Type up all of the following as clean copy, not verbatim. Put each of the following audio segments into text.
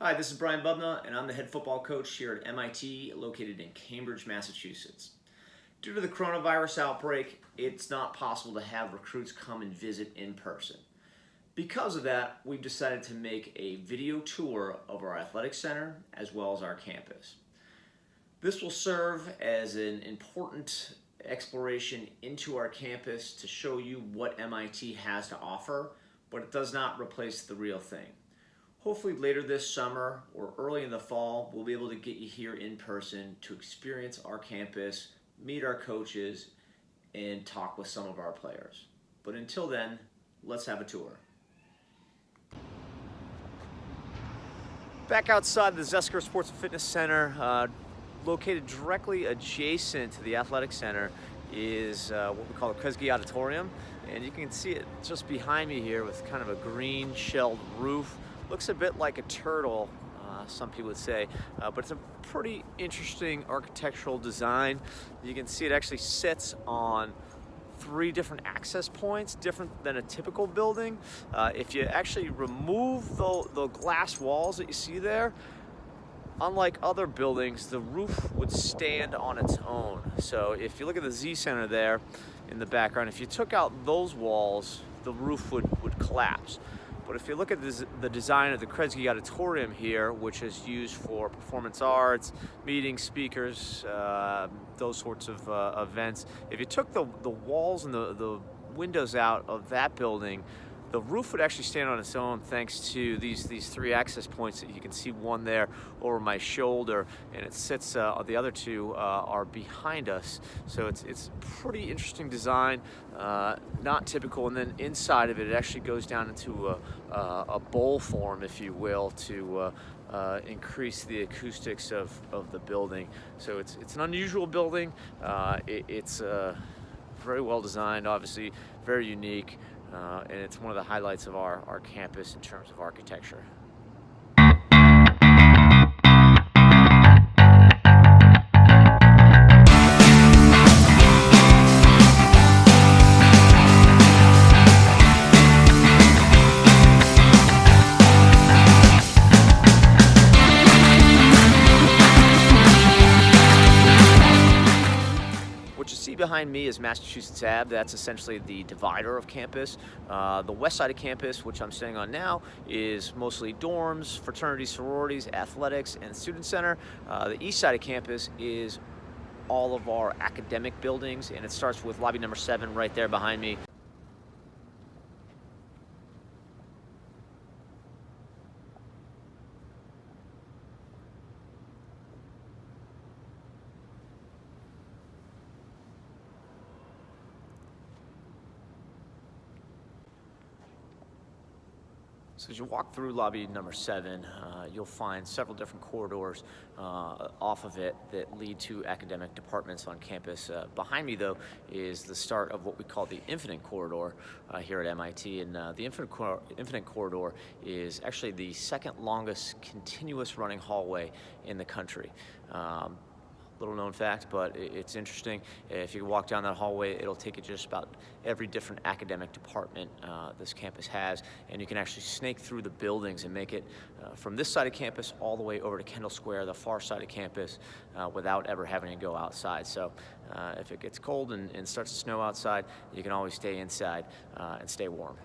Hi, this is Brian Bubna, and I'm the head football coach here at MIT, located in Cambridge, Massachusetts. Due to the coronavirus outbreak, it's not possible to have recruits come and visit in person. Because of that, we've decided to make a video tour of our athletic center as well as our campus. This will serve as an important exploration into our campus to show you what MIT has to offer, but it does not replace the real thing. Hopefully later this summer or early in the fall, we'll be able to get you here in person to experience our campus, meet our coaches, and talk with some of our players. But until then, let's have a tour. Back outside the Zesker Sports and Fitness Center, located directly adjacent to the athletic center, is what we call the Kresge Auditorium. And you can see it just behind me here with kind of a green shelled roof. Looks a bit like a turtle, some people would say, but it's a pretty interesting architectural design. You can see it actually sits on 3 different access points, different than a typical building. If you actually remove the glass walls that you see there, unlike other buildings, the roof would stand on its own. So if you look at the Z Center there in the background, if you took out those walls, the roof would collapse. But if you look at the design of the Kresge Auditorium here, which is used for performance arts, meetings, speakers, those sorts of events, if you took the walls and the windows out of that building, the roof would actually stand on its own thanks to these 3 access points that you can see, one there over my shoulder, and it sits, the other 2 are behind us. So it's pretty interesting design, not typical. And then inside of it, it actually goes down into a bowl form, if you will, to increase the acoustics of the building. So it's an unusual building. It's very well designed, obviously very unique. And it's one of the highlights of our campus in terms of architecture. Behind me is Massachusetts Ave. That's essentially the divider of campus. The west side of campus, which I'm standing on now, is mostly dorms, fraternities, sororities, athletics, and student center. The east side of campus is all of our academic buildings, and it starts with lobby number 7 right there behind me. So as you walk through lobby number 7, you'll find several different corridors off of it that lead to academic departments on campus. Behind me, though, is the start of what we call the Infinite Corridor here at MIT. And the Infinite Corridor is actually the second longest continuous running hallway in the country. Little known fact, but it's interesting. If you walk down that hallway, it'll take you just about every different academic department this campus has, and you can actually snake through the buildings and make it from this side of campus all the way over to Kendall Square, the far side of campus, without ever having to go outside. So if it gets cold and starts to snow outside, you can always stay inside and stay warm.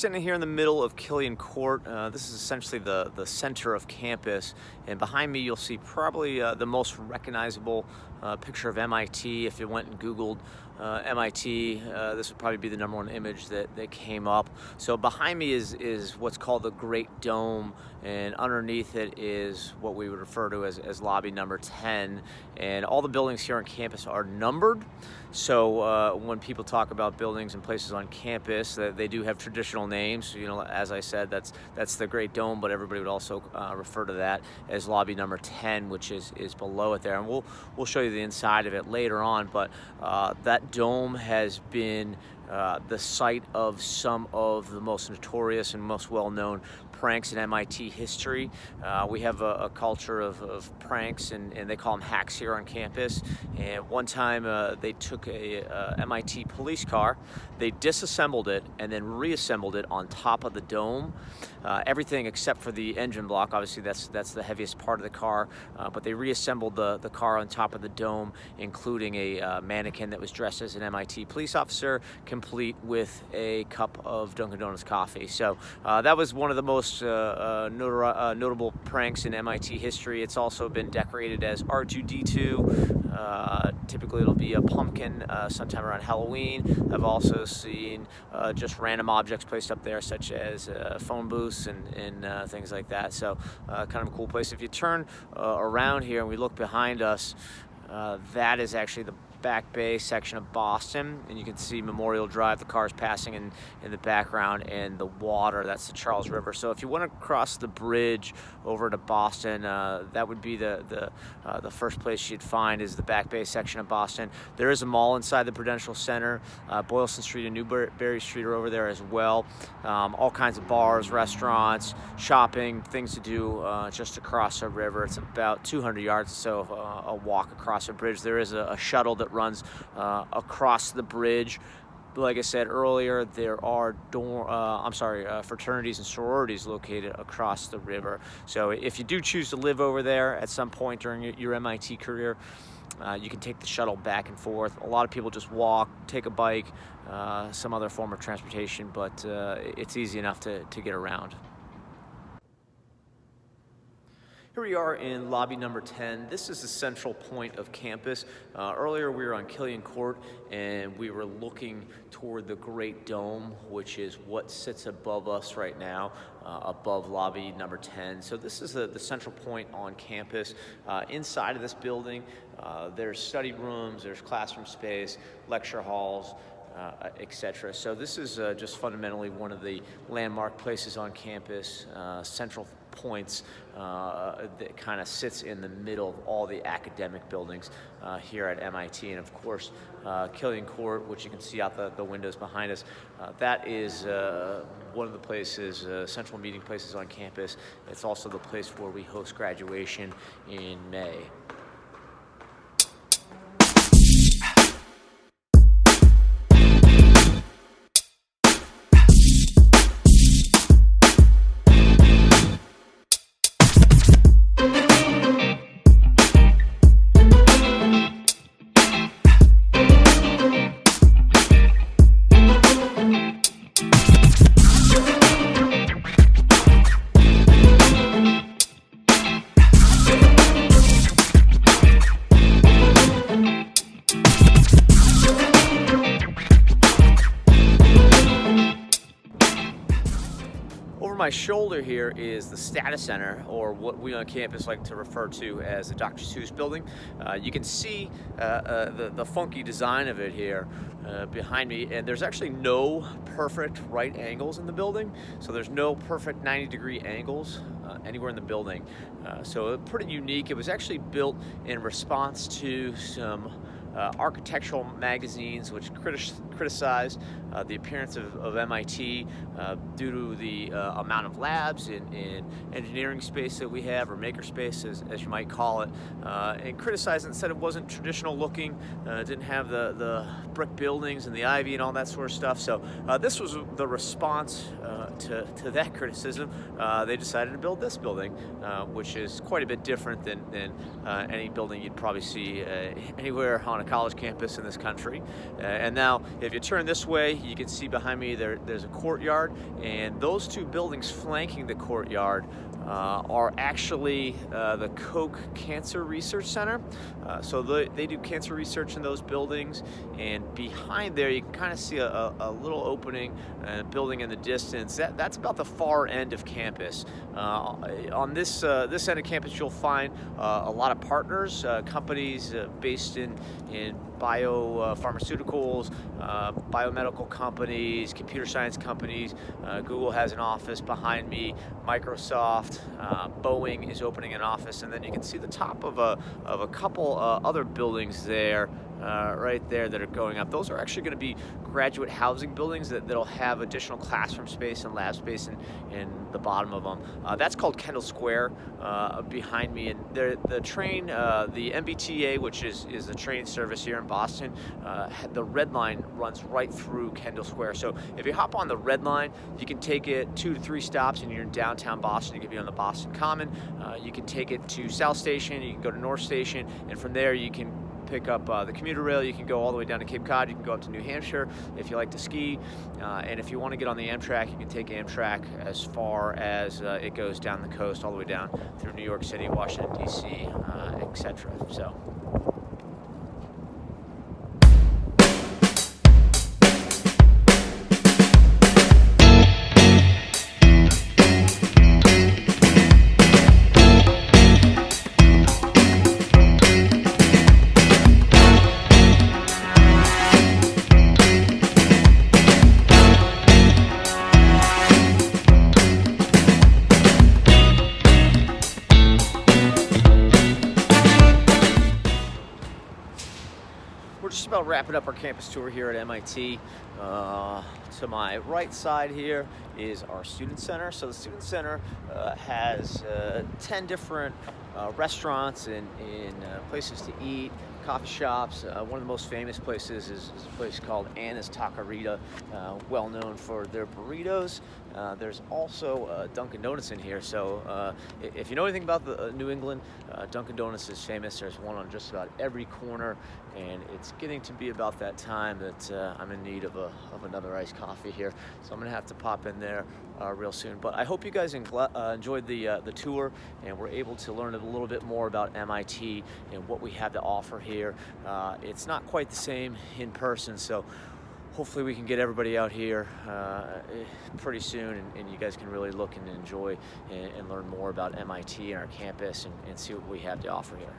standing here in the middle of Killian Court. This is essentially the center of campus, and behind me you'll see probably the most recognizable picture of MIT. If you went and Googled MIT, this would probably be the #1 image that came up. So behind me is what's called the Great Dome, and underneath it is what we would refer to as lobby number 10. And all the buildings here on campus are numbered. So when people talk about buildings and places on campus, they do have traditional names. You know, as I said, that's the Great Dome, but everybody would also refer to that as lobby number 10, which is below it there. And we'll show you the inside of it later on. But that dome has been the site of some of the most notorious and most well-known pranks in MIT history. We have a culture of pranks, and they call them hacks here on campus. And one time they took a MIT police car, they disassembled it and then reassembled it on top of the dome. Everything except for the engine block. Obviously that's the heaviest part of the car, but they reassembled the car on top of the dome, including a mannequin that was dressed as an MIT police officer, complete with a cup of Dunkin' Donuts coffee. So that was one of the most notable pranks in MIT history. It's also been decorated as R2-D2. Typically it'll be a pumpkin sometime around Halloween. I've also seen just random objects placed up there, such as phone booths and things like that. So kind of a cool place. If you turn around here and we look behind us, that is actually the Back Bay section of Boston, and you can see Memorial Drive, the cars passing in the background, and the water, that's the Charles River. So if you want to cross the bridge over to Boston, that would be the first place you'd find is the Back Bay section of Boston. There is a mall inside the Prudential Center. Boylston Street and Newberry Street are over there as well. All kinds of bars, restaurants, shopping, things to do just across the river. It's about 200 yards or so of a walk across a bridge. There is a shuttle that runs across the bridge. Like I said earlier, there are fraternities and sororities located across the river. So if you do choose to live over there at some point during your MIT career, you can take the shuttle back and forth. A lot of people just walk, take a bike, some other form of transportation, but it's easy enough to get around. Here we are in lobby number 10. This is the central point of campus. Earlier we were on Killian Court and we were looking toward the Great Dome, which is what sits above us right now, above lobby number 10. So this is the central point on campus. Inside of this building, there's study rooms, there's classroom space, lecture halls, etc. So this is just fundamentally one of the landmark places on campus, central points that kind of sits in the middle of all the academic buildings here at MIT. And of course, Killian Court, which you can see out the windows behind us, that is one of the places, central meeting places on campus. It's also the place where we host graduation in May. Over my shoulder here is the Stata Center, or what we on campus like to refer to as the Dr. Seuss building. You can see the funky design of it here behind me, and there's actually no perfect right angles in the building, so there's no perfect 90-degree angles anywhere in the building. So pretty unique. It was actually built in response to some architectural magazines which criticized the appearance of MIT due to the amount of labs and engineering space that we have, or maker space as you might call it, and criticized it and said it wasn't traditional looking, didn't have the brick buildings and the ivy and all that sort of stuff. So this was the response to that criticism. They decided to build this building, which is quite a bit different than any building you'd probably see anywhere on a a college campus in this country. And now, if you turn this way, you can see behind me there's a courtyard, and those two buildings flanking the courtyard are actually the Koch Cancer Research Center. So they do cancer research in those buildings, and behind there you can kind of see a little opening building in the distance. That's about the far end of campus. On this end of campus, you'll find a lot of partners, companies based in biopharmaceuticals, biomedical companies, computer science companies. Google has an office behind me. Microsoft, Boeing is opening an office, and then you can see the top of a couple other buildings there. Right there that are going up. Those are actually going to be graduate housing buildings that'll have additional classroom space and lab space in the bottom of them. That's called Kendall Square behind me. And the train, the MBTA, which is the train service here in Boston, the red line runs right through Kendall Square. So if you hop on the red line, you can take it 2 to 3 stops and you're in downtown Boston. You can be on the Boston Common. You can take it to South Station, you can go to North Station, and from there you can pick up the commuter rail. You can go all the way down to Cape Cod. You can go up to New Hampshire if you like to ski. And if you want to get on the Amtrak, you can take Amtrak as far as it goes down the coast, all the way down through New York City, Washington, D.C., etc. So. We're just about wrapping up our campus tour here at MIT. To my right side here is our Student Center. So the Student Center has 10 different restaurants and places to eat, coffee shops. One of the most famous places is a place called Anna's Taqueria, well known for their burritos. There's also Dunkin' Donuts in here. So if you know anything about New England, Dunkin' Donuts is famous. There's one on just about every corner, and it's getting to be about that time that I'm in need of another iced coffee here. So I'm gonna have to pop in there real soon. But I hope you guys enjoyed the tour and were able to learn a little bit more about MIT and what we have to offer here. It's not quite the same in person, so hopefully we can get everybody out here pretty soon, and you guys can really look and enjoy and learn more about MIT and our campus and see what we have to offer here.